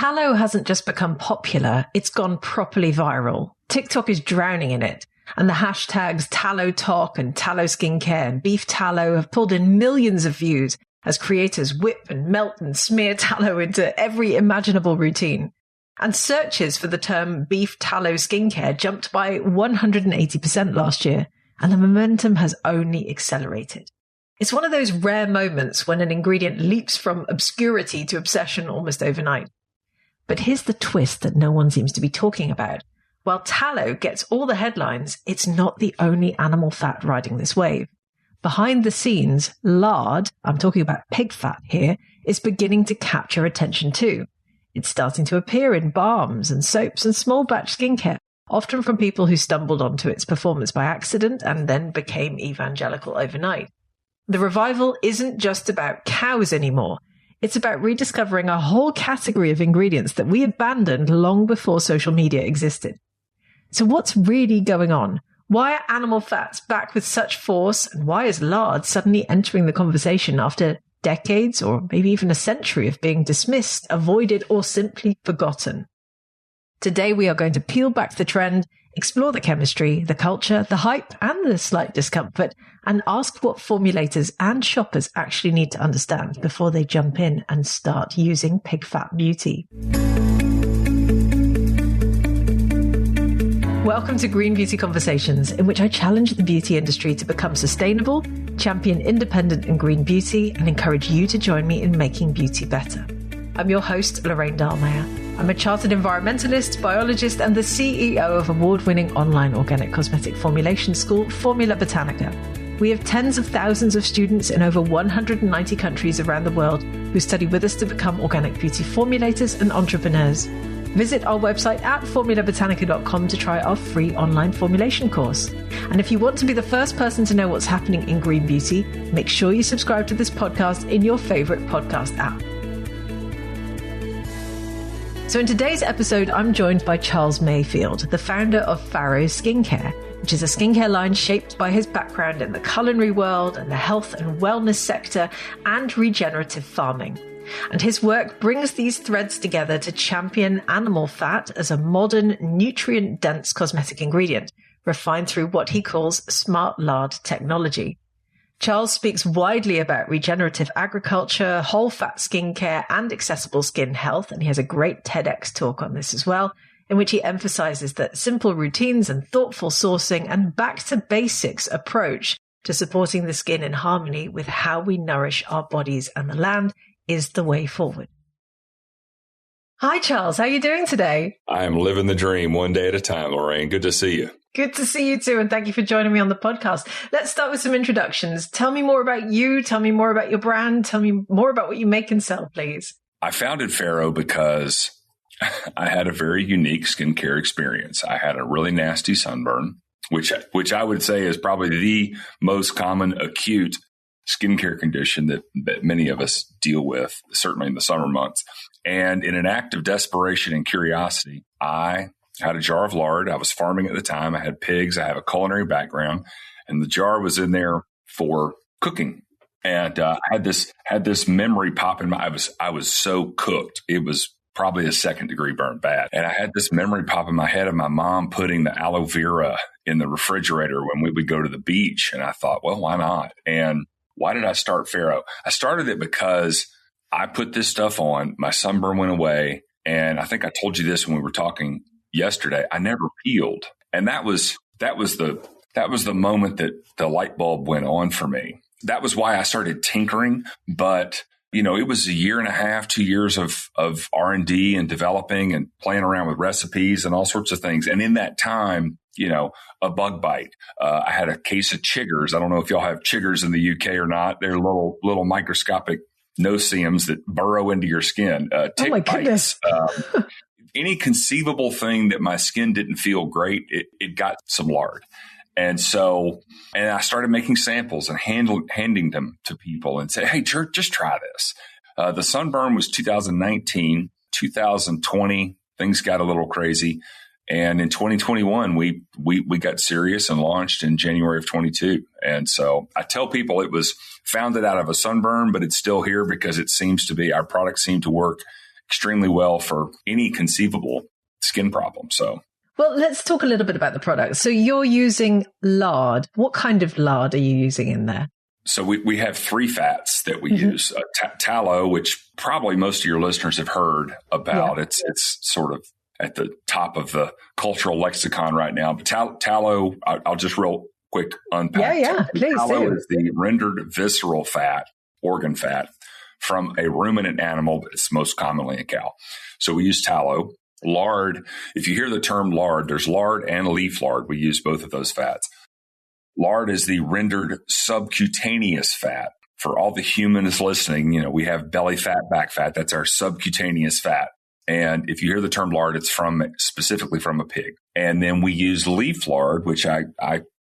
Tallow hasn't just become popular, it's gone properly viral. TikTok is drowning in it. And the hashtags tallow talk and tallow skincare and beef tallow have pulled in millions of views as creators whip and melt and smear tallow into every imaginable routine. And searches for the term beef tallow skincare jumped by 180% last year, and the momentum has only accelerated. It's one of those rare moments when an ingredient leaps from obscurity to obsession almost overnight. But here's the twist that no one seems to be talking about. While tallow gets all the headlines, it's not the only animal fat riding this wave. Behind the scenes, lard, I'm talking about pig fat here, is beginning to capture attention too. It's starting to appear in balms and soaps and small batch skincare, often from people who stumbled onto its performance by accident and then became evangelical overnight. The revival isn't just about cows anymore. It's about rediscovering a whole category of ingredients that we abandoned long before social media existed. So what's really going on? Why are animal fats back with such force? And why is lard suddenly entering the conversation after decades or maybe even a century of being dismissed, avoided, or simply forgotten? Today, we are going to peel back the trend, explore the chemistry, the culture, the hype, and the slight discomfort, and ask what formulators and shoppers actually need to understand before they jump in and start using pig fat beauty. Welcome to Green Beauty Conversations, in which I challenge the beauty industry to become sustainable, champion independent and green beauty, and encourage you to join me in making beauty better. I'm your host, Lorraine Dallmeier. I'm a chartered environmentalist, biologist, and the CEO of award-winning online organic cosmetic formulation school, Formula Botanica. We have tens of thousands of students in over 190 countries around the world who study with us to become organic beauty formulators and entrepreneurs. Visit our website at formulabotanica.com to try our free online formulation course. And if you want to be the first person to know what's happening in green beauty, make sure you subscribe to this podcast in your favorite podcast app. So in today's episode, I'm joined by Charles Mayfield, the founder of Farrow Skincare, which is a skincare line shaped by his background in the culinary world and the health and wellness sector and regenerative farming. And his work brings these threads together to champion animal fat as a modern, nutrient-dense cosmetic ingredient, refined through what he calls smart lard technology. Charles speaks widely about regenerative agriculture, whole fat skincare, and accessible skin health, and he has a great TEDx talk on this as well, in which he emphasizes that simple routines and thoughtful sourcing and back-to-basics approach to supporting the skin in harmony with how we nourish our bodies and the land is the way forward. Hi, Charles. How are you doing today? I am living the dream one day at a time, Lorraine. Good to see you. Good to see you too. And thank you for joining me on the podcast. Let's start with some introductions. Tell me more about you. Tell me more about your brand. Tell me more about what you make and sell, please. I founded Farrow because I had a very unique skincare experience. I had a really nasty sunburn, which I would say is probably the most common acute skincare condition that many of us deal with, certainly in the summer months. And in an act of desperation and curiosity, I had a jar of lard. I was farming at the time. I had pigs. I have a culinary background, and the jar was in there for cooking. And I had this memory pop in my. I was so cooked. It was probably a second-degree burn bad. And I had this memory pop in my head of my mom putting the aloe vera in the refrigerator when we would go to the beach. And I thought, well, why not? And why did I start Farrow? I started it because I put this stuff on. My sunburn went away. And I think I told you this when we were talking yesterday. I never peeled. And that was the moment that the light bulb went on for me. That was why I started tinkering. But, you know, it was a year and a half, 2 years of R&D and developing and playing around with recipes and all sorts of things. And in that time, you know, a bug bite. I had a case of chiggers. I don't know if y'all have chiggers in the UK or not. They're little microscopic no-see-ums that burrow into your skin. Tick oh my bites. Any conceivable thing that my skin didn't feel great, it got some lard. And I started making samples and handing them to people and say, hey, just try this. The sunburn was 2019, 2020, things got a little crazy. And in 2021, we got serious and launched in January of 22. And so I tell people it was founded out of a sunburn, but it's still here because our products seem to work extremely well for any conceivable skin problem. So, well, let's talk a little bit about the product. So you're using lard. What kind of lard are you using in there? So we have 3 fats that we use. Tallow, which probably most of your listeners have heard about. Yeah. It's sort of at the top of the cultural lexicon right now. But tallow, I'll just real quick unpack. Yeah, please tallow do. is the rendered visceral fat, organ fat, from a ruminant animal. It's most commonly a cow. So we use tallow. Lard, if you hear the term lard, there's lard and leaf lard. We use both of those fats. Lard is the rendered subcutaneous fat. For all the humans listening, we have belly fat, back fat. That's our subcutaneous fat. And if you hear the term lard, it's specifically from a pig. And then we use leaf lard, which I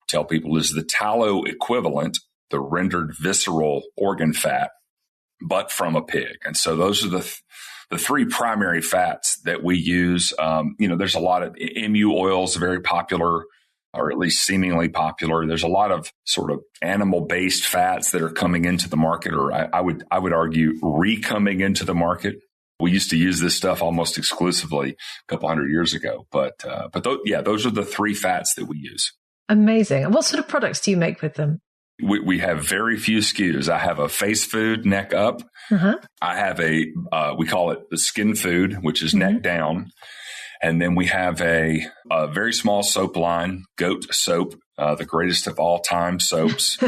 tell people is the tallow equivalent, the rendered visceral organ fat, but from a pig. And so those are the 3 primary fats that we use. There's a lot of MU oils, very popular, or at least seemingly popular. There's a lot of sort of animal-based fats that are coming into the market, or I would argue re-coming into the market. We used to use this stuff almost exclusively a couple hundred years ago. But those are the 3 fats that we use. Amazing. And what sort of products do you make with them? We have very few SKUs. I have a face food, neck up. I have we call it the skin food, which is neck down. And then we have a very small soap line, goat soap, the greatest of all time soaps.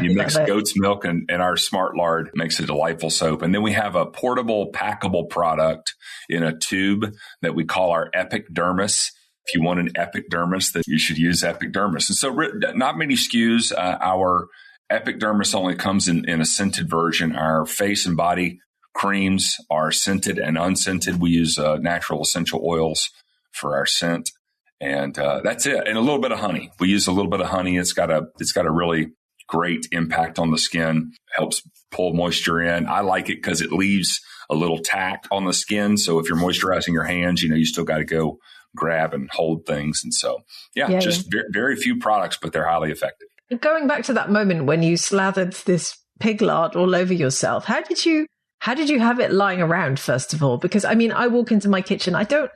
You mix goat's milk and our smart lard makes a delightful soap. And then we have a portable, packable product in a tube that we call our Epidermis. If you want an Epidermis, then you should use Epidermis. And so not many SKUs. Our Epidermis only comes in a scented version. Our face and body creams are scented and unscented. We use natural essential oils for our scent, and that's it. And a little bit of honey. We use a little bit of honey. It's got a really great impact on the skin. Helps pull moisture in. I like it because it leaves a little tack on the skin. So if you're moisturizing your hands, you still got to go grab and hold things. And so, very few products, but they're highly effective. Going back to that moment when you slathered this pig lard all over yourself, how did you have it lying around, first of all? Because I walk into my kitchen, I don't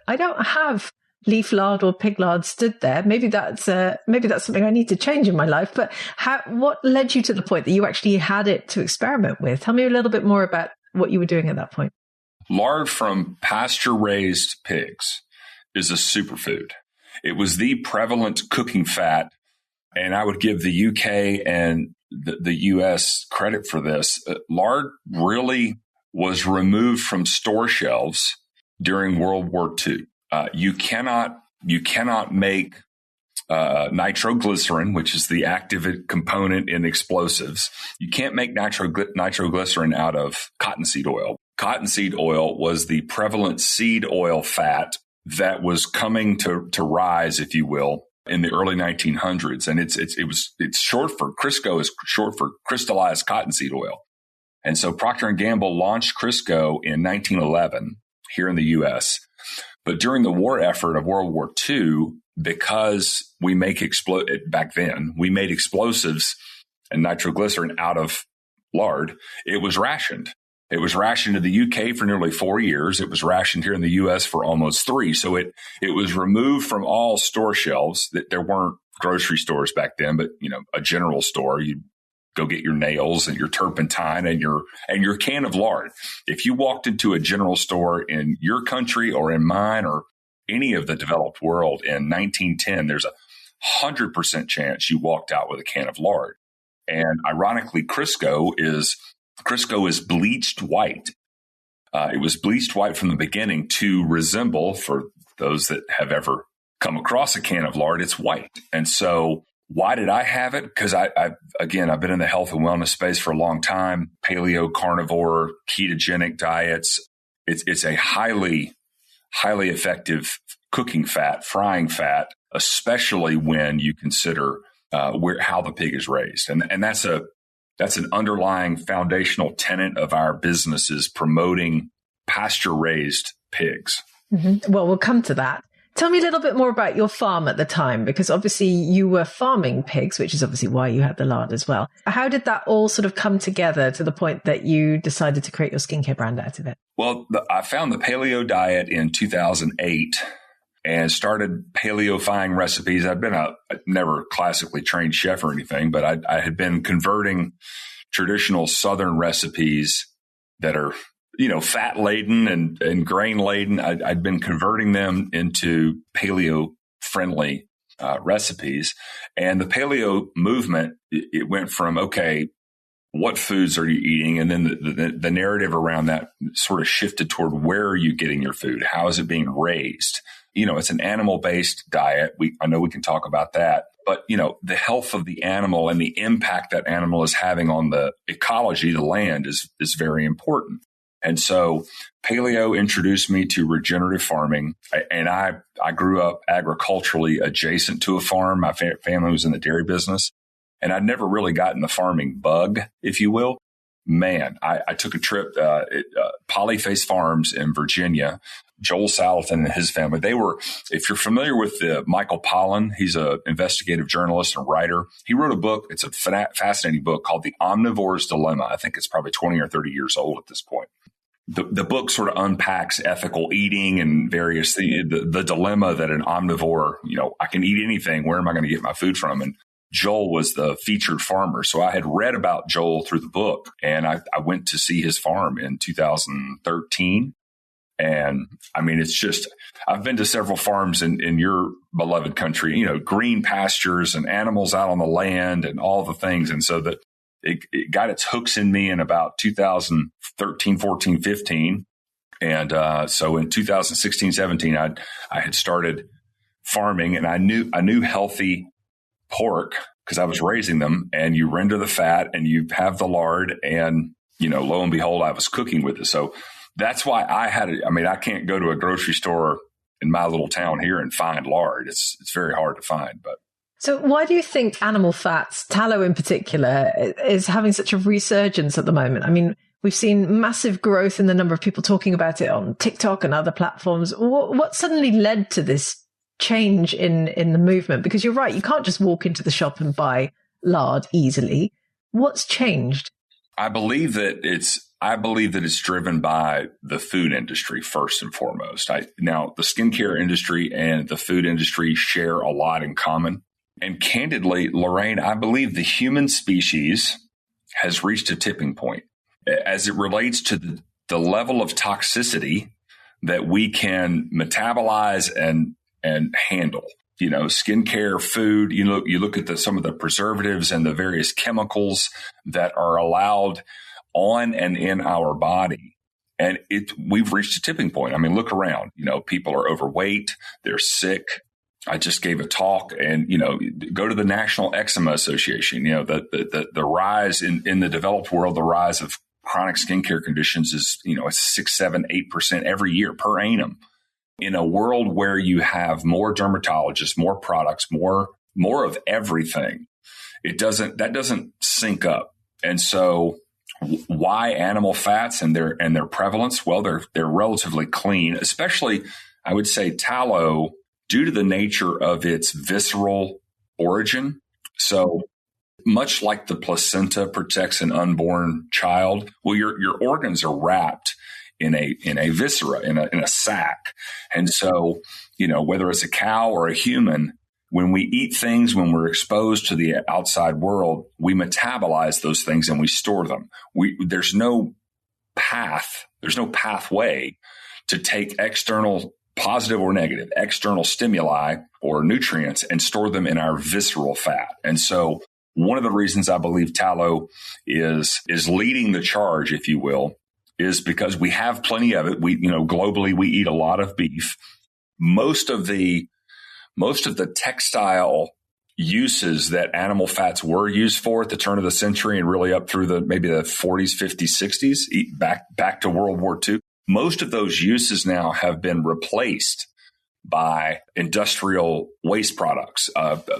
have leaf lard or pig lard stood there. Maybe that's something I need to change in my life. But what led you to the point that you actually had it to experiment with? Tell me a little bit more about what you were doing at that point. Lard from pasture-raised pigs is a superfood. It was the prevalent cooking fat, and I would give the UK and the US credit for this. Lard really was removed from store shelves during World War II. You cannot make nitroglycerin, which is the active component in explosives. You can't make nitroglycerin out of cottonseed oil. Cottonseed oil was the prevalent seed oil fat that was coming to rise, if you will, in the early 1900s. And it's short for Crisco is short for crystallized cottonseed oil. And so Procter & Gamble launched Crisco in 1911 here in the U.S. But during the war effort of World War II, because we make back then, we made explosives and nitroglycerin out of lard, it was rationed. It was rationed in the UK for nearly 4 years. It was rationed here in the U.S. for almost 3. So it was removed from all store shelves. That there weren't grocery stores back then, but a general store. You'd go get your nails and your turpentine and your can of lard. If you walked into a general store in your country or in mine or any of the developed world in 1910, there's 100% chance you walked out with a can of lard. And ironically, Crisco is bleached white. It was bleached white from the beginning to resemble, for those that have ever come across a can of lard, it's white. And so why did I have it? Because I've been in the health and wellness space for a long time, paleo, carnivore, ketogenic diets. It's a highly, highly effective cooking fat, frying fat, especially when you consider how the pig is raised. And that's an underlying foundational tenet of our business, is promoting pasture-raised pigs. Mm-hmm. Well, we'll come to that. Tell me a little bit more about your farm at the time, because obviously you were farming pigs, which is obviously why you had the lard as well. How did that all sort of come together to the point that you decided to create your skincare brand out of it? Well, I found the paleo diet in 2008 and started paleofying recipes. I'd been a never classically trained chef or anything, but I had been converting traditional Southern recipes that are fat laden and grain laden. I'd been converting them into paleo friendly recipes. And the paleo movement, it went from, okay, what foods are you eating? And then the narrative around that sort of shifted toward where are you getting your food? How is it being raised? It's an animal-based diet. I know we can talk about that. But, the health of the animal and the impact that animal is having on the ecology, the land, is very important. And so paleo introduced me to regenerative farming. And I grew up agriculturally adjacent to a farm. My family was in the dairy business. And I'd never really gotten the farming bug, if you will. Man, I took a trip at Polyface Farms in Virginia. Joel Salatin and his family, they were, if you're familiar with Michael Pollan, he's an investigative journalist and writer. He wrote a book. It's a fascinating book called The Omnivore's Dilemma. I think it's probably 20 or 30 years old at this point. The book sort of unpacks ethical eating and various things, the dilemma that an omnivore, I can eat anything. Where am I going to get my food from? And Joel was the featured farmer. So I had read about Joel through the book, and I went to see his farm in 2013. And I mean, it's just, I've been to several farms in your beloved country, green pastures and animals out on the land and all the things. And so that it got its hooks in me in about 2013, 14, 15. And so in 2016, 17, I had started farming, and I knew healthy pork because I was raising them, and you render the fat and you have the lard, and, lo and behold, I was cooking with it. So that's why I can't go to a grocery store in my little town here and find lard. It's very hard to find. But so why do you think animal fats, tallow in particular, is having such a resurgence at the moment? I mean, we've seen massive growth in the number of people talking about it on TikTok and other platforms. What suddenly led to this change in the movement? Because you're right, you can't just walk into the shop and buy lard easily. What's changed? I believe that it's driven by the food industry first and foremost. Now, the skincare industry and the food industry share a lot in common. And candidly, Lorraine, I believe the human species has reached a tipping point as it relates to the level of toxicity that we can metabolize and handle. Skincare, food, you look at some of the preservatives and the various chemicals that are allowed on and in our body. And we've reached a tipping point. I mean, look around, people are overweight, they're sick. I just gave a talk, and, go to the National Eczema Association, the rise in the developed world, the rise of chronic skincare conditions is, 6, 7, 8% every year per annum. In a world where you have more dermatologists, more products, more of everything, that doesn't sync up. And so why animal fats and their prevalence? Well, they're relatively clean, especially I would say tallow, due to the nature of its visceral origin. So much like the placenta protects an unborn child, well, your organs are wrapped in a viscera, in a sac. And so, whether it's a cow or a human, when we eat things, when we're exposed to the outside world, we metabolize those things and we store them. There's no pathway to take external, positive or negative, external stimuli or nutrients and store them in our visceral fat. And so one of the reasons I believe tallow is leading the charge, if you will, is because we have plenty of it. Globally, we eat a lot of beef. Most of the textile uses that animal fats were used for at the turn of the century and really up through maybe the 40s, 50s, 60s, back to World War II, most of those uses now have been replaced by industrial waste products,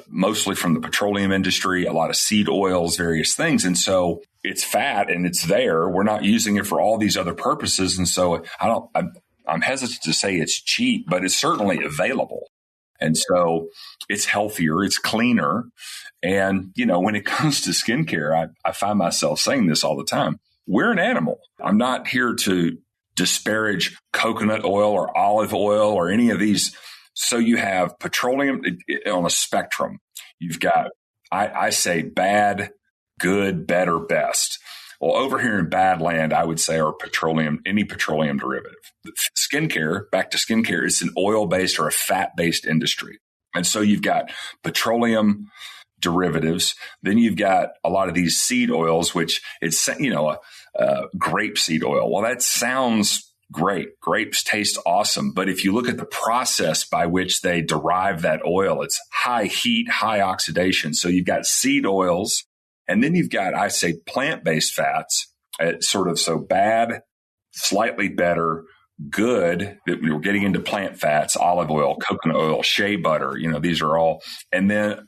mostly from the petroleum industry, a lot of seed oils, various things. And so it's fat and it's there. We're not using it for all these other purposes. And so I'm hesitant to say it's cheap, but it's certainly available. And so it's healthier, it's cleaner. And, when it comes to skincare, I find myself saying this all the time. We're an animal. I'm not here to disparage coconut oil or olive oil or any of these. So you have petroleum on a spectrum. You've got, I say bad, good, better, best. Well, over here in bad land, I would say are any petroleum derivative. Skincare, back to skincare, is an oil-based or a fat-based industry. And so you've got petroleum derivatives. Then you've got a lot of these seed oils, which it's, grape seed oil. Well, that sounds great. Grapes taste awesome. But if you look at the process by which they derive that oil, it's high heat, high oxidation. So you've got seed oils. And then you've got, I say, plant-based fats, so bad, slightly better, good. We're getting into plant fats, olive oil, coconut oil, shea butter. These are all. And then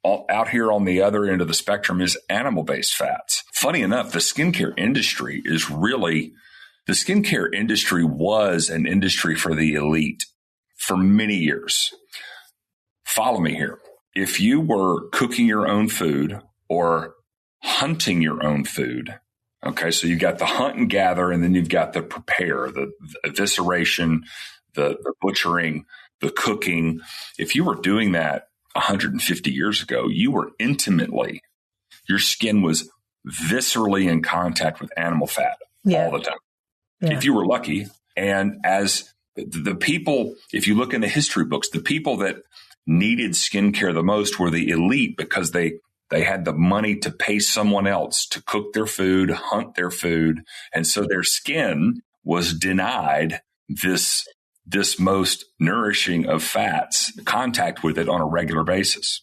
out here on the other end of the spectrum is animal-based fats. Funny enough, the skincare industry was an industry for the elite for many years. Follow me here. If you were cooking your own food or hunting your own food. Okay, so you've got the hunt and gather, and then you've got the prepare, the evisceration, the butchering, the cooking. If you were doing that 150 years ago, your skin was viscerally in contact with animal fat all the time. Yeah. If you were lucky. And as the people, if you look in the history books, the people that needed skincare the most were the elite because they had the money to pay someone else to cook their food, hunt their food. And so their skin was denied this most nourishing of fats, contact with it on a regular basis.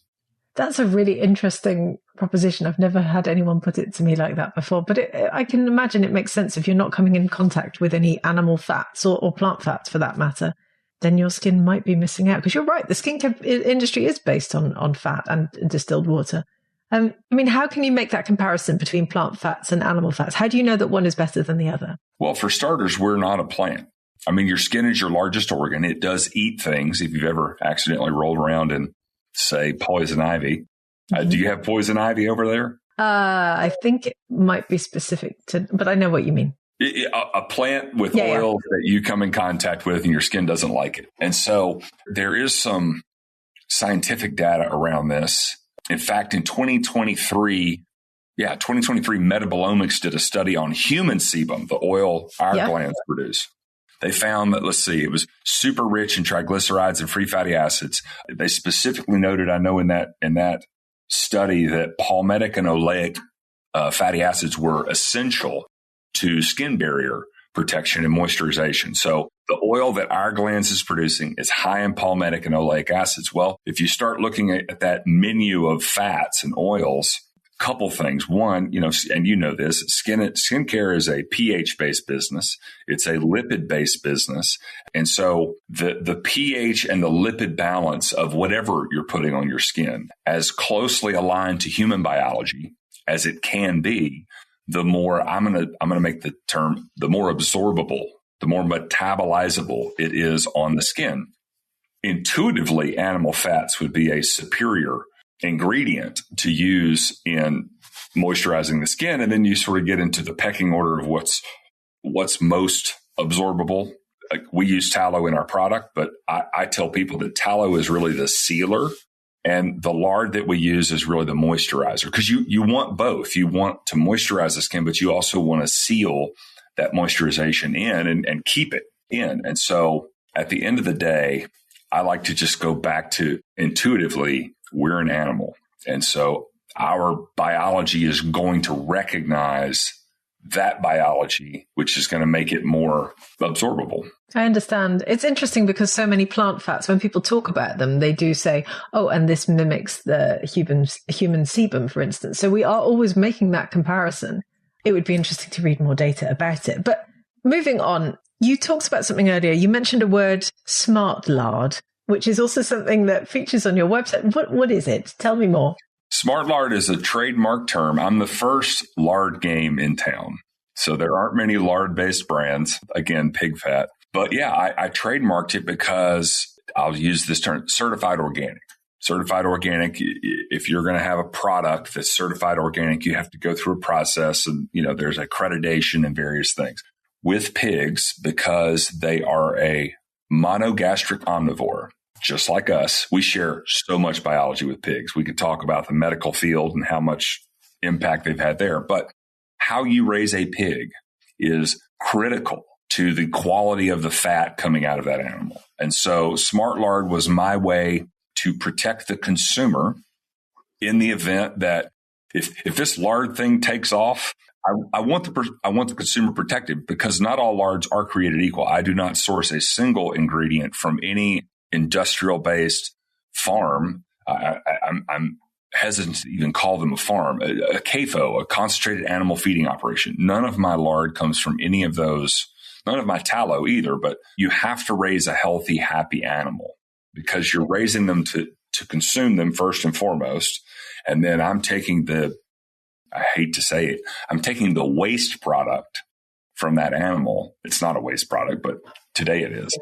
That's a really interesting proposition. I've never had anyone put it to me like that before, but I can imagine it makes sense. If you're not coming in contact with any animal fats or plant fats for that matter, then your skin might be missing out. Because you're right, the skincare industry is based on fat and distilled water. How can you make that comparison between plant fats and animal fats? How do you know that one is better than the other? Well, for starters, we're not a plant. Your skin is your largest organ. It does eat things. If you've ever accidentally rolled around in, say, poison ivy. Do you have poison ivy over there? I think it might be specific but I know what you mean. A plant with oil that you come in contact with and your skin doesn't like it. And so there is some scientific data around this. In fact, in 2023, Metabolomics did a study on human sebum, the oil our glands produce. They found that, it was super rich in triglycerides and free fatty acids. They specifically noted, I know in that study, that palmitic and oleic fatty acids were essential to skin barrier protection and moisturization. So the oil that our glands is producing is high in palmitic and oleic acids. Well, if you start looking at that menu of fats and oils, couple things. One, and this, skincare is a pH-based business. It's a lipid-based business. And so the pH and the lipid balance of whatever you're putting on your skin, as closely aligned to human biology as it can be, the more, I'm going to make the term, the more absorbable, the more metabolizable it is on the skin. Intuitively, animal fats would be a superior ingredient to use in moisturizing the skin. And then you sort of get into the pecking order of what's most absorbable. Like, we use tallow in our product, but I tell people that tallow is really the sealer, and the lard that we use is really the moisturizer, because you want both. You want to moisturize the skin, but you also want to seal that moisturization in and keep it in. And so at the end of the day, I like to just go back to intuitively, we're an animal. And so our biology is going to recognize that biology, which is going to make it more absorbable. I understand. It's interesting because so many plant fats, when people talk about them, they do say, oh, and this mimics the human sebum, for instance. So we are always making that comparison. It would be interesting to read more data about it. But moving on, you talked about something earlier. You mentioned a word, smart lard, which is also something that features on your website. What is it? Tell me more. Smart lard is a trademark term. I'm the first lard game in town. So there aren't many lard-based brands, again, pig fat. But yeah, I trademarked it because I'll use this term, certified organic. Certified organic, if you're going to have a product that's certified organic, you have to go through a process and, there's accreditation and various things. With pigs, because they are a monogastric omnivore, just like us, we share so much biology with pigs. We could talk about the medical field and how much impact they've had there. But how you raise a pig is critical to the quality of the fat coming out of that animal. And so Smart Lard was my way to protect the consumer in the event that if this lard thing takes off, I want the consumer protected, because not all lards are created equal. I do not source a single ingredient from any industrial-based farm. I'm hesitant to even call them a farm, a CAFO, a concentrated animal feeding operation. None of my lard comes from any of those, none of my tallow either, but you have to raise a healthy, happy animal because you're raising them to consume them first and foremost. And then I'm taking I hate to say it, I'm taking the waste product from that animal. It's not a waste product, but today it is.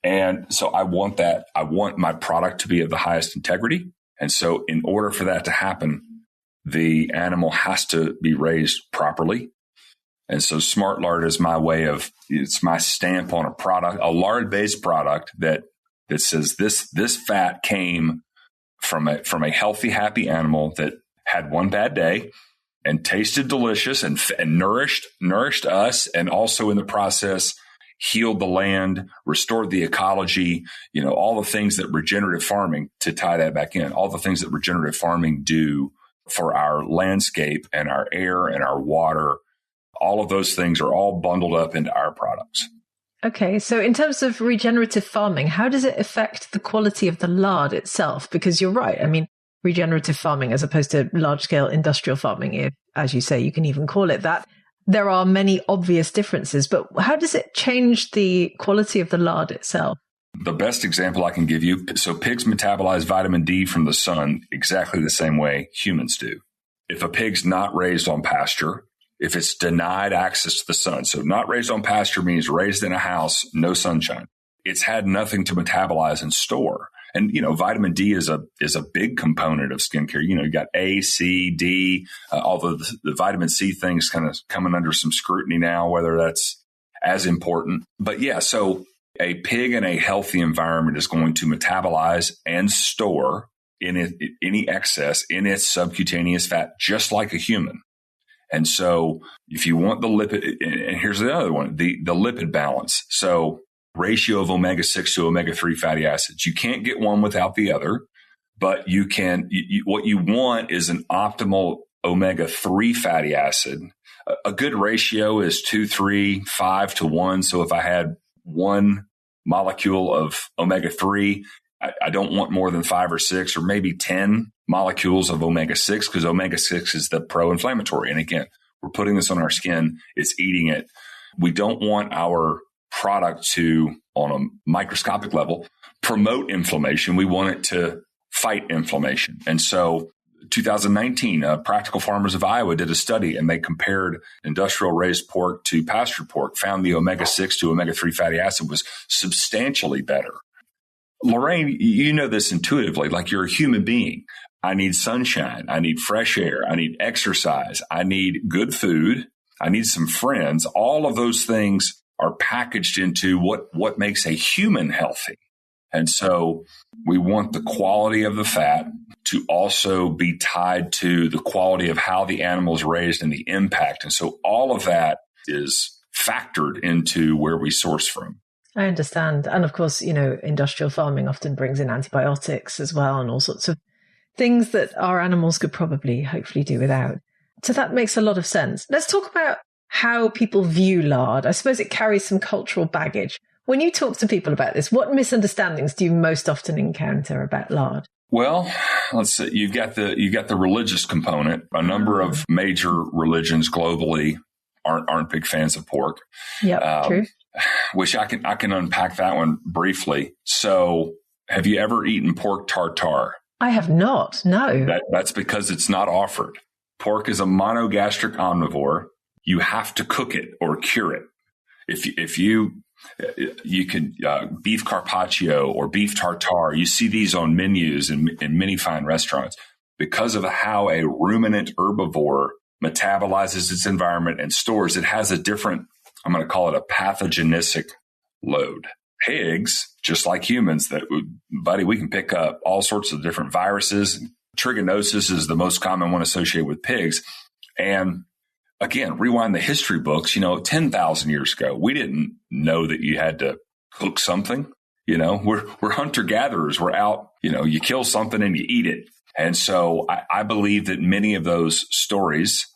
And so I want my product to be of the highest integrity. And so in order for that to happen, the animal has to be raised properly. And so Smart Lard is my way of, it's my stamp on a product, a lard-based product that says this fat came from a healthy, happy animal that had one bad day and tasted delicious and nourished us, and also in the process healed the land, restored the ecology, all the things that regenerative farming, to tie that back in, all the things that regenerative farming do for our landscape and our air and our water, all of those things are all bundled up into our products. Okay, so in terms of regenerative farming, how does it affect the quality of the lard itself? Because you're right. I mean, regenerative farming as opposed to large-scale industrial farming, if, as you say, you can even call it that, there are many obvious differences. But how does it change the quality of the lard itself? The best example I can give you, so pigs metabolize vitamin D from the sun exactly the same way humans do. If a pig's not raised on pasture, if it's denied access to the sun, so not raised on pasture means raised in a house, no sunshine. It's had nothing to metabolize and store. And, vitamin D is a big component of skincare. You got A, C, D, although the vitamin C thing's kind of coming under some scrutiny now, whether that's as important. But yeah, so a pig in a healthy environment is going to metabolize and store any excess in its subcutaneous fat, just like a human. And so if you want the lipid, and here's the other one, the lipid balance. So ratio of omega-6 to omega-3 fatty acids. You can't get one without the other, but you can, what you want is an optimal omega-3 fatty acid. A good ratio is 2, 3, 5 to 1. So if I had one molecule of omega-3, I don't want more than 5 or 6 or maybe 10 molecules of omega-6, because omega-6 is the pro-inflammatory. And again, we're putting this on our skin. It's eating it. We don't want our product to, on a microscopic level, promote inflammation. We want it to fight inflammation. And so 2019, Practical Farmers of Iowa did a study, and they compared industrial raised pork to pasture pork, found the omega-6 to omega-3 fatty acid was substantially better. Lorraine, you know this intuitively, like you're a human being. I need sunshine. I need fresh air. I need exercise. I need good food. I need some friends. All of those things are packaged into what makes a human healthy. And so we want the quality of the fat to also be tied to the quality of how the animal is raised and the impact. And so all of that is factored into where we source from. I understand. And of course, industrial farming often brings in antibiotics as well and all sorts of things that our animals could probably, hopefully do without. So that makes a lot of sense. Let's talk about how people view lard. I suppose it carries some cultural baggage. When you talk to people about this, what misunderstandings do you most often encounter about lard? Well, let's see. You've got the religious component. A number of major religions globally aren't big fans of pork. Yeah, true. Which I can unpack that one briefly. So, have you ever eaten pork tartare? I have not. No. That's because it's not offered. Pork is a monogastric omnivore. You have to cook it or cure it. If you You can beef carpaccio or beef tartare. You see these on menus in many fine restaurants because of how a ruminant herbivore metabolizes its environment and stores. It has a different, I'm going to call it a pathogenetic load. Pigs, just like humans, we can pick up all sorts of different viruses. Trichinosis is the most common one associated with pigs. And again, rewind the history books, 10,000 years ago, we didn't know that you had to cook something. We're hunter-gatherers. We're out, you kill something and you eat it. And so I believe that many of those stories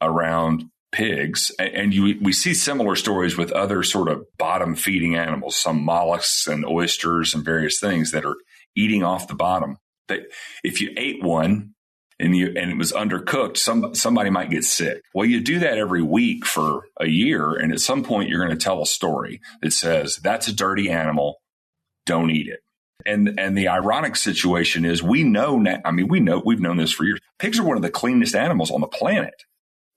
around pigs, and we see similar stories with other sort of bottom-feeding animals, some mollusks and oysters and various things that are eating off the bottom. That if you ate one and it was undercooked, somebody might get sick. Well, you do that every week for a year, and at some point you're going to tell a story that says that's a dirty animal, don't eat it. And the ironic situation is we've known this for years. Pigs are one of the cleanest animals on the planet.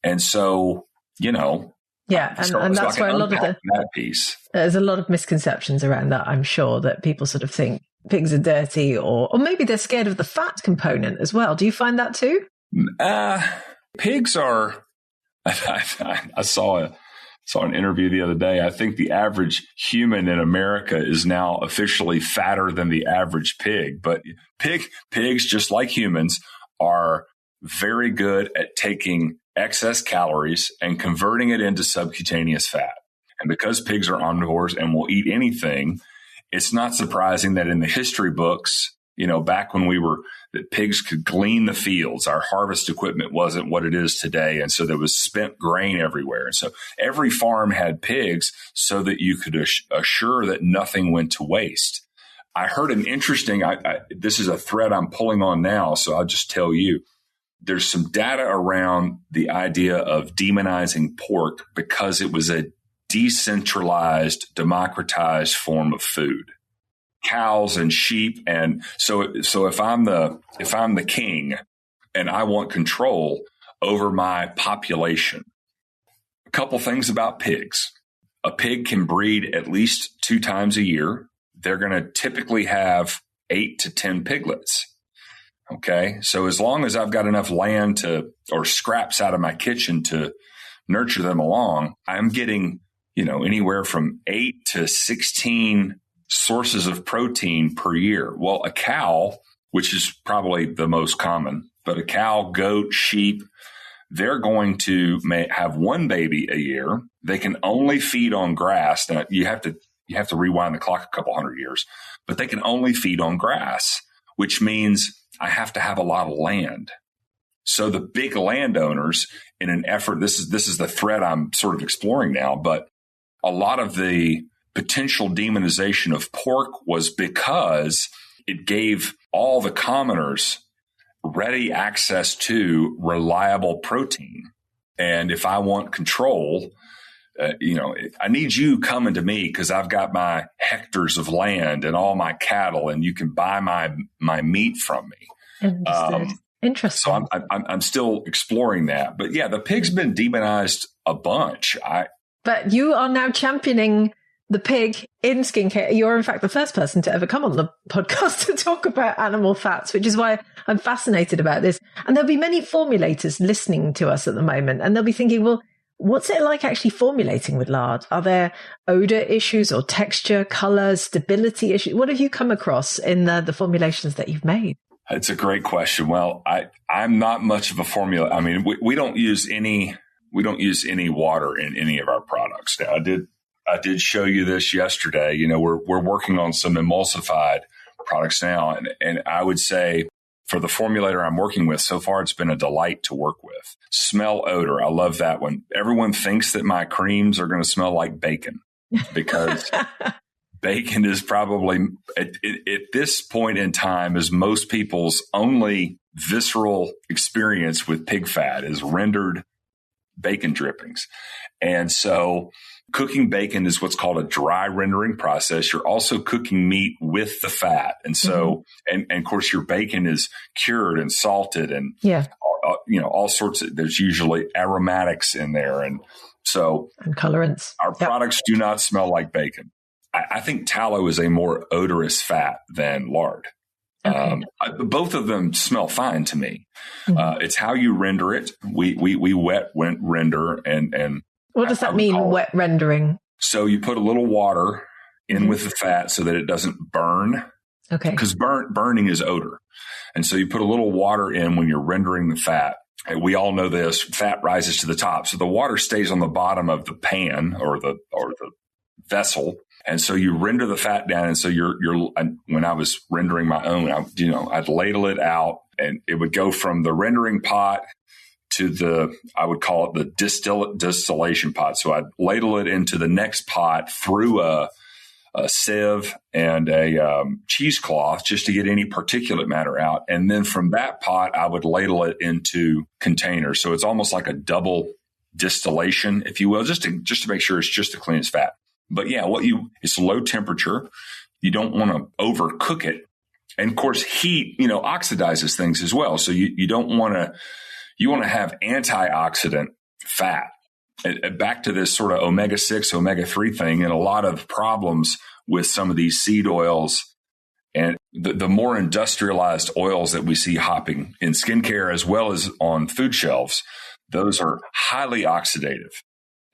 And so, yeah, and that's where a lot of that piece. There's a lot of misconceptions around that, I'm sure, that people sort of think pigs are dirty or maybe they're scared of the fat component as well. Do you find that too? Pigs are, I saw an interview the other day. I think the average human in America is now officially fatter than the average pig. But pigs, just like humans, are very good at taking excess calories and converting it into subcutaneous fat. And because pigs are omnivores and will eat anything, it's not surprising that in the history books, back when that pigs could glean the fields, our harvest equipment wasn't what it is today. And so there was spent grain everywhere. And so every farm had pigs so that you could assure that nothing went to waste. I heard an interesting, this is a thread I'm pulling on now, so I'll just tell you. There's some data around the idea of demonizing pork because it was a decentralized, democratized form of food. Cows and sheep. And so if I'm the king and I want control over my population, a couple things about pigs. A pig can breed at least 2 times a year. They're going to typically have 8 to 10 piglets. Okay. So as long as I've got enough land or scraps out of my kitchen to nurture them along, I'm getting, anywhere from 8 to 16 sources of protein per year. Well, a cow, which is probably the most common, but a cow, goat, sheep, they're going to have one baby a year. They can only feed on grass. Now you have to rewind the clock a couple hundred years, but they can only feed on grass, which means I have to have a lot of land. So the big landowners, in an effort, this is the thread I'm sort of exploring now, but a lot of the potential demonization of pork was because it gave all the commoners ready access to reliable protein. And if I want control, I need you coming to me because I've got my hectares of land and all my cattle, and you can buy my meat from me. Interesting. So I'm still exploring that, but yeah, the pig's been demonized a bunch. But you are now championing the pig in skincare. You're in fact the first person to ever come on the podcast to talk about animal fats, which is why I'm fascinated about this. And there'll be many formulators listening to us at the moment, and they'll be thinking, well, what's it like actually formulating with lard? Are there odor issues or texture, color, stability issues? What have you come across in the formulations that you've made? It's a great question. Well, I'm not much of a formula. I mean, we don't use any water in any of our products. Now, I did show you this yesterday. We're working on some emulsified products now, and I would say for the formulator I'm working with so far, it's been a delight to work with. Smell, odor, I love that one. Everyone thinks that my creams are going to smell like bacon because bacon is probably at this point in time is most people's only visceral experience with pig fat is rendered bacon drippings. And so cooking bacon is what's called a dry rendering process. You're also cooking meat with the fat. And so, and of course your bacon is cured and salted and all sorts of, there's usually aromatics in there. And colorants. Our products do not smell like bacon. I think tallow is a more odorous fat than lard. Okay. Both of them smell fine to me. Mm-hmm. It's how you render it. We wet render and what does that mean? Wet rendering. So you put a little water in with the fat so that it doesn't burn. Okay. Because burning is odor. And so you put a little water in when you're rendering the fat. And we all know this, fat rises to the top. So the water stays on the bottom of the pan or the vessel. And so you render the fat down. And so when I was rendering my own, I'd ladle it out and it would go from the rendering pot to I would call it the distillation pot. So I'd ladle it into the next pot through a sieve and a cheesecloth just to get any particulate matter out. And then from that pot, I would ladle it into containers. So it's almost like a double distillation, if you will, just to make sure it's just the cleanest fat. But yeah, it's low temperature. You don't want to overcook it. And of course, heat, oxidizes things as well. So you don't want to, you want to have antioxidant fat. Back to this sort of omega-6, omega-3 thing, and a lot of problems with some of these seed oils and the more industrialized oils that we see hopping in skincare as well as on food shelves. Those are highly oxidative.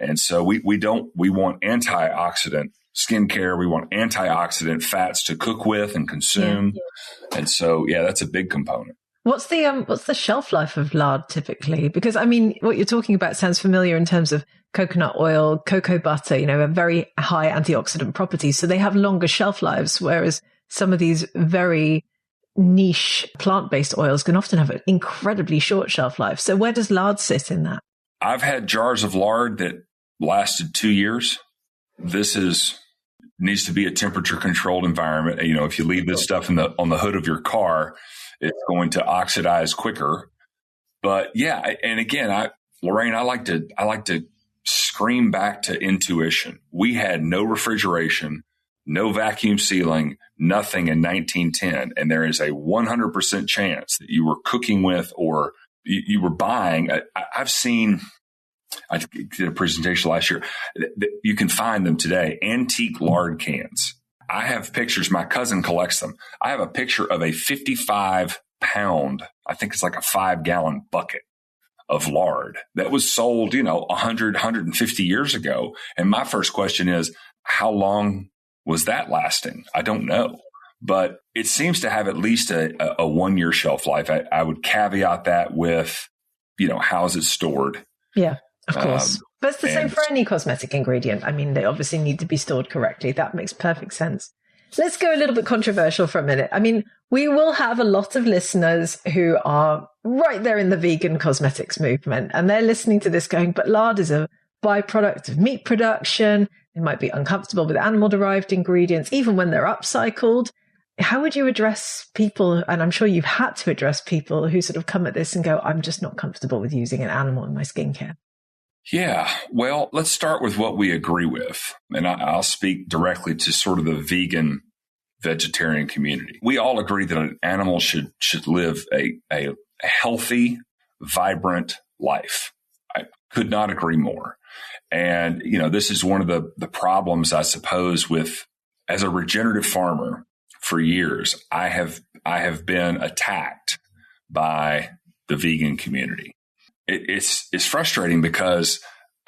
And so we want antioxidant skincare. We want antioxidant fats to cook with and consume. Yeah. And so, that's a big component. What's the shelf life of lard typically? Because what you're talking about sounds familiar in terms of coconut oil, cocoa butter, a very high antioxidant properties. So they have longer shelf lives, whereas some of these very niche plant-based oils can often have an incredibly short shelf life. So where does lard sit in that? I've had jars of lard that lasted 2 years. This needs to be a temperature controlled environment. If you leave this stuff on the hood of your car, it's going to oxidize quicker. But and again, Lorraine, I like to scream back to intuition. We had no refrigeration, no vacuum sealing, nothing in 1910. And there is a 100% chance that you were cooking with or you were buying. I did a presentation last year. You can find them today, antique lard cans. I have pictures. My cousin collects them. I have a picture of a 55-pound, I think it's like a 5-gallon bucket of lard that was sold, 100, 150 years ago. And my first question is, how long was that lasting? I don't know. But it seems to have at least a 1-year shelf life. I would caveat that with, how is it stored? Yeah, of course. But it's the same for any cosmetic ingredient. They obviously need to be stored correctly. That makes perfect sense. Let's go a little bit controversial for a minute. We will have a lot of listeners who are right there in the vegan cosmetics movement, and they're listening to this going, but lard is a byproduct of meat production. They might be uncomfortable with animal-derived ingredients, even when they're upcycled. How would you address people, and I'm sure you've had to address people who sort of come at this and go, I'm just not comfortable with using an animal in my skincare? Yeah, well, let's start with what we agree with. And I'll speak directly to sort of the vegan vegetarian community. We all agree that an animal should live a healthy, vibrant life. I could not agree more. And, this is one of the problems, I suppose, as a regenerative farmer for years, I have been attacked by the vegan community. It's frustrating because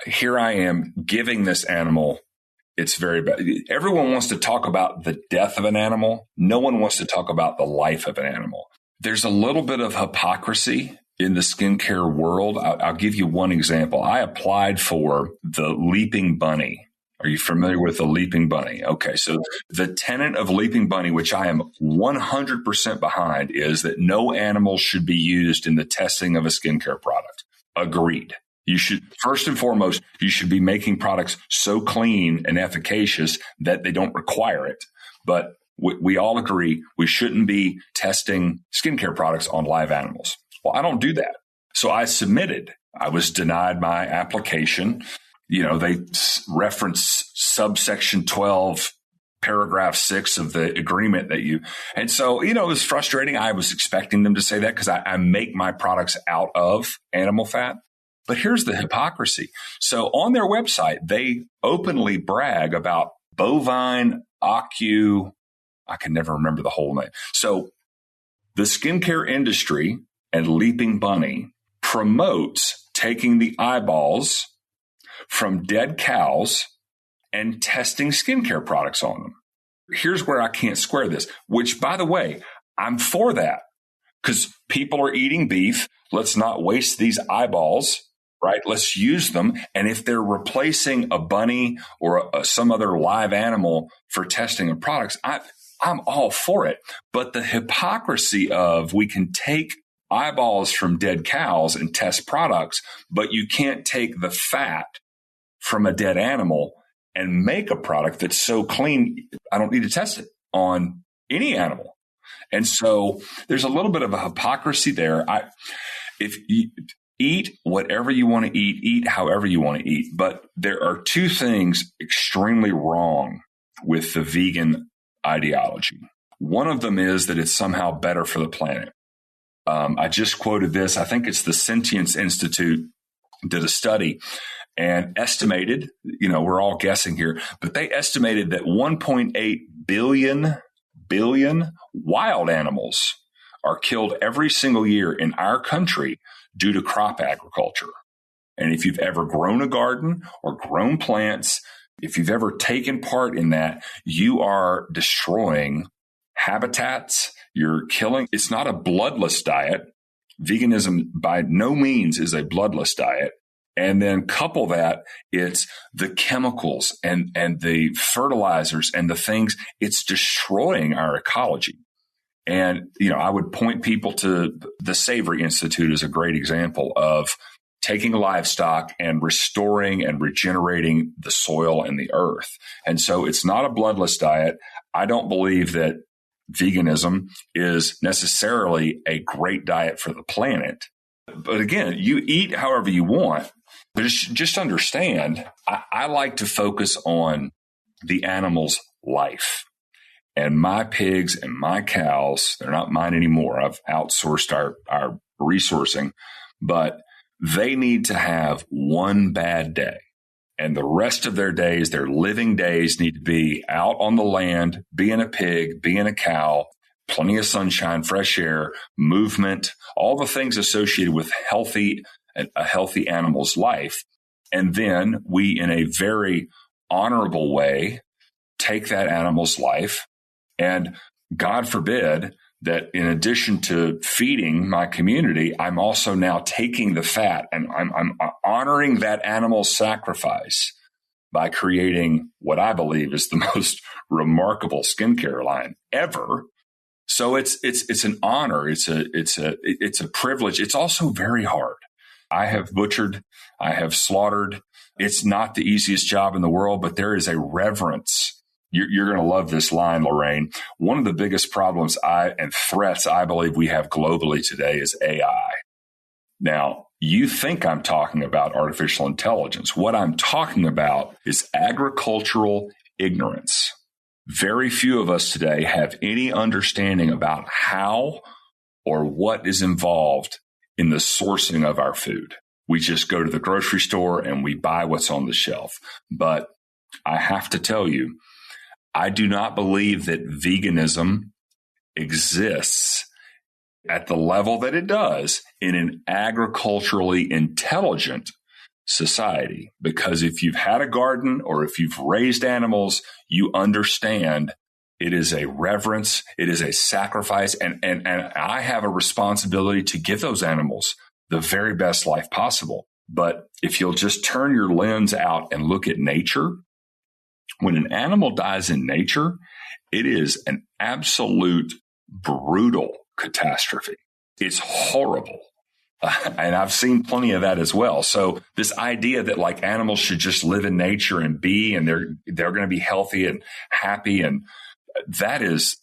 here I am giving this animal, it's very bad. Everyone wants to talk about the death of an animal. No one wants to talk about the life of an animal. There's a little bit of hypocrisy in the skincare world. I'll give you one example. I applied for the Leaping Bunny. Are you familiar with the Leaping Bunny? Okay, so the tenet of Leaping Bunny, which I am 100% behind, is that no animals should be used in the testing of a skincare product. Agreed. You should, first and foremost, you should be making products so clean and efficacious that they don't require it. But we all agree we shouldn't be testing skincare products on live animals. Well, I don't do that. So I submitted. I was denied my application. They reference subsection 12 paragraph 6 of the agreement and so, it was frustrating. I was expecting them to say that because I make my products out of animal fat. But here's the hypocrisy. So on their website, they openly brag about bovine I can never remember the whole name. So the skincare industry and Leaping Bunny promotes taking the eyeballs from dead cows and testing skincare products on them. Here's where I can't square this, which, by the way, I'm for that because people are eating beef. Let's not waste these eyeballs, right? Let's use them. And if they're replacing a bunny or some other live animal for testing of products, I'm all for it. But the hypocrisy of we can take eyeballs from dead cows and test products, but you can't take the fat from a dead animal and make a product that's so clean, I don't need to test it on any animal. And so there's a little bit of a hypocrisy there. If you eat whatever you want to eat however you want to eat. But there are two things extremely wrong with the vegan ideology. One of them is that it's somehow better for the planet. I just quoted this. I think it's the Sentience Institute did a study and estimated, we're all guessing here, but they estimated that 1.8 billion wild animals are killed every single year in our country due to crop agriculture. And if you've ever grown a garden or grown plants, if you've ever taken part in that, you are destroying habitats. You're killing. It's not a bloodless diet. Veganism by no means is a bloodless diet. And then couple that, it's the chemicals and the fertilizers and the things, it's destroying our ecology. And, I would point people to the Savory Institute as a great example of taking livestock and restoring and regenerating the soil and the earth. And so it's not a bloodless diet. I don't believe that veganism is necessarily a great diet for the planet. But again, you eat however you want. But just understand, I like to focus on the animal's life. And my pigs and my cows, they're not mine anymore. I've outsourced our resourcing, but they need to have one bad day. And the rest of their days, their living days, need to be out on the land, being a pig, being a cow, plenty of sunshine, fresh air, movement, all the things associated with a healthy animal's life. And then we, in a very honorable way, take that animal's life. And God forbid that in addition to feeding my community, I'm also now taking the fat and I'm honoring that animal's sacrifice by creating what I believe is the most remarkable skincare line ever. So it's an honor. It's a privilege. It's also very hard. I have butchered. I have slaughtered. It's not the easiest job in the world, but there is a reverence. You're going to love this line, Lorraine. One of the biggest problems and threats I believe we have globally today is AI. Now, you think I'm talking about artificial intelligence. What I'm talking about is agricultural ignorance. Very few of us today have any understanding about how or what is involved in the sourcing of our food. We just go to the grocery store and we buy what's on the shelf. But I have to tell you, I do not believe that veganism exists at the level that it does in an agriculturally intelligent society. Because if you've had a garden or if you've raised animals, you understand it is a reverence, it is a sacrifice, and I have a responsibility to give those animals the very best life possible. But if you'll just turn your lens out and look at nature, when an animal dies in nature, it is an absolute brutal catastrophe. It's horrible. And I've seen plenty of that as well. So this idea that like animals should just live in nature and they're going to be healthy and happy, and that is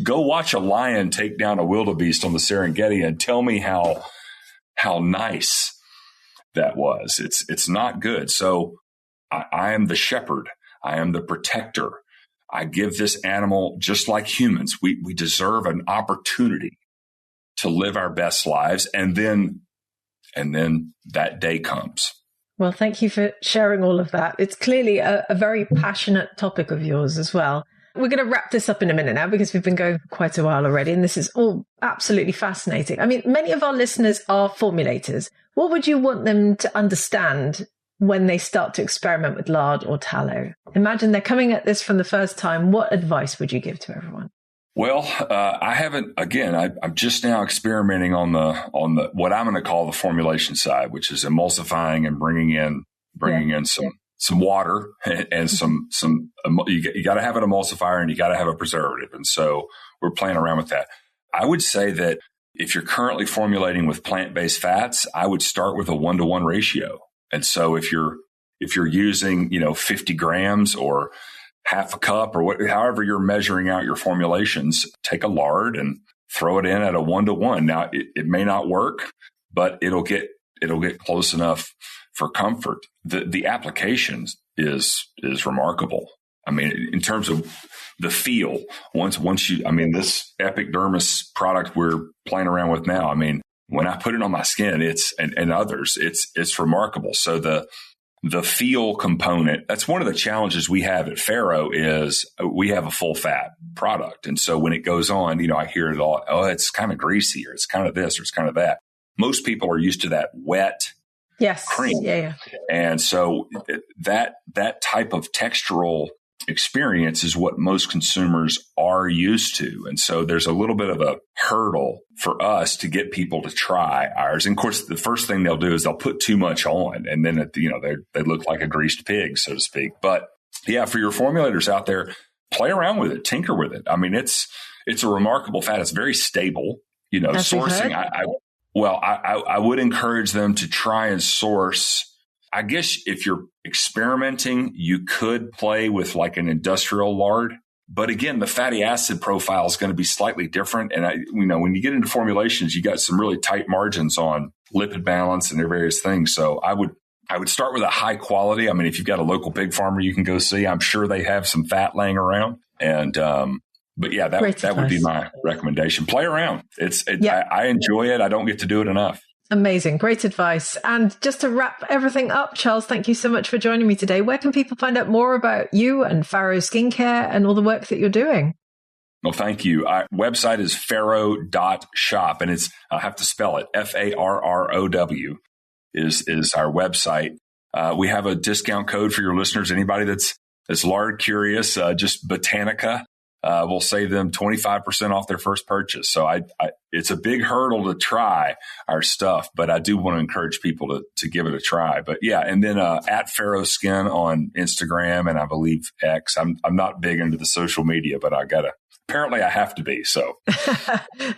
go watch a lion take down a wildebeest on the Serengeti and tell me how nice that was. It's not good. So I am the shepherd. I am the protector. I give this animal, just like humans, we deserve an opportunity to live our best lives. And then that day comes. Well, thank you for sharing all of that. It's clearly a very passionate topic of yours as well. We're going to wrap this up in a minute now because we've been going for quite a while already, and this is all absolutely fascinating. I mean, many of our listeners are formulators. What would you want them to understand when they start to experiment with lard or tallow? Imagine they're coming at this from the first time. What advice would you give to everyone? Well, I haven't, again, I'm just now experimenting on the what I'm going to call the formulation side, which is emulsifying and bringing in some water and some you got to have an emulsifier and you got to have a preservative. And so we're playing around with that. I would say that if you're currently formulating with plant-based fats, I would start with a 1-to-1 ratio. And so if you're using, 50 grams or half a cup or however you're measuring out your formulations, take a lard and throw it in at a 1-to-1. Now it may not work, but it'll get close enough for comfort. The application is remarkable. I mean, in terms of the feel, once this Epidermis product we're playing around with now, I mean, when I put it on my skin, and others, it's remarkable. So the feel component, that's one of the challenges we have at Farrow is we have a full fat product. And so when it goes on, I hear it all, oh, it's kind of greasy or it's kind of this or it's kind of that. Most people are used to that wet cream. Yeah. And so that type of textural experience is what most consumers are used to. And so there's a little bit of a hurdle for us to get people to try ours. And of course, the first thing they'll do is they'll put too much on and then, they look like a greased pig, so to speak. But yeah, for your formulators out there, play around with it, tinker with it. I mean, it's a remarkable fat. It's very stable, sourcing. I would encourage them to try and source. I guess if you're experimenting, you could play with like an industrial lard. But again, the fatty acid profile is going to be slightly different. And when you get into formulations, you got some really tight margins on lipid balance and their various things. So I would start with a high quality. I mean, if you've got a local pig farmer you can go see, I'm sure they have some fat laying around. And but yeah, that would be my recommendation. Play around. I enjoy it. I don't get to do it enough. Amazing. Great advice. And just to wrap everything up, Charles, thank you so much for joining me today. Where can people find out more about you and Farrow Skincare and all the work that you're doing? Well, thank you. Our website is farrow.shop, and I have to spell it. FARROW is our website. We have a discount code for your listeners. Anybody that's lard curious, just Botanica. We'll save them 25% off their first purchase. So it's a big hurdle to try our stuff, but I do want to encourage people to give it a try. But yeah, and then at Farrow Skin on Instagram and I believe X. I'm not big into the social media, but apparently I have to be. So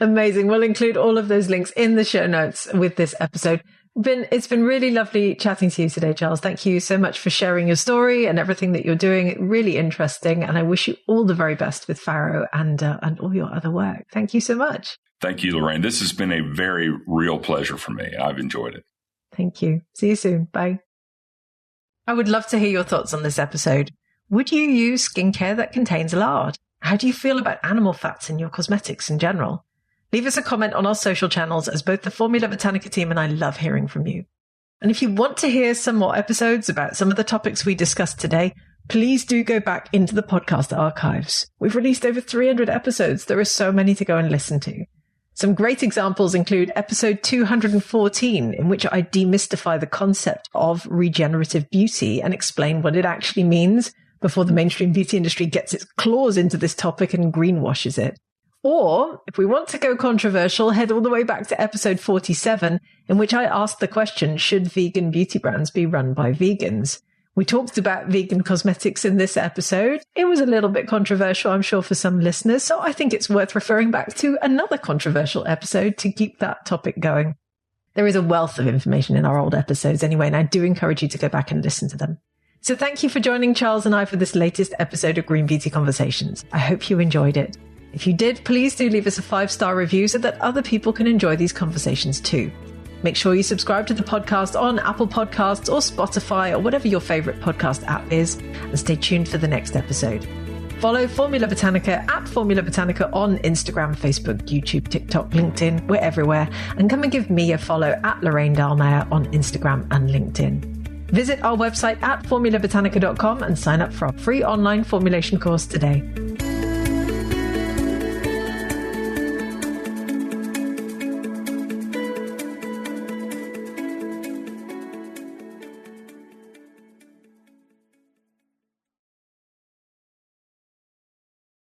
amazing. We'll include all of those links in the show notes with this episode. It's been really lovely chatting to you today, Charles. Thank you so much for sharing your story and everything that you're doing. Really interesting. And I wish you all the very best with Farrow and all your other work. Thank you so much. Thank you, Lorraine. This has been a very real pleasure for me. I've enjoyed it. Thank you. See you soon. Bye. I would love to hear your thoughts on this episode. Would you use skincare that contains lard? How do you feel about animal fats in your cosmetics in general? Leave us a comment on our social channels, as both the Formula Botanica team and I love hearing from you. And if you want to hear some more episodes about some of the topics we discussed today, please do go back into the podcast archives. We've released over 300 episodes. There are so many to go and listen to. Some great examples include episode 214, in which I demystify the concept of regenerative beauty and explain what it actually means before the mainstream beauty industry gets its claws into this topic and greenwashes it. Or, if we want to go controversial, head all the way back to episode 47, in which I asked the question, should vegan beauty brands be run by vegans? We talked about vegan cosmetics in this episode. It was a little bit controversial, I'm sure, for some listeners, so I think it's worth referring back to another controversial episode to keep that topic going. There is a wealth of information in our old episodes anyway, and I do encourage you to go back and listen to them. So thank you for joining Charles and I for this latest episode of Green Beauty Conversations. I hope you enjoyed it. If you did, please do leave us a 5-star review so that other people can enjoy these conversations too. Make sure you subscribe to the podcast on Apple Podcasts or Spotify or whatever your favorite podcast app is, and stay tuned for the next episode. Follow Formula Botanica at Formula Botanica on Instagram, Facebook, YouTube, TikTok, LinkedIn. We're everywhere. And come and give me a follow at Lorraine Dallmeier on Instagram and LinkedIn. Visit our website at formulabotanica.com and sign up for our free online formulation course today.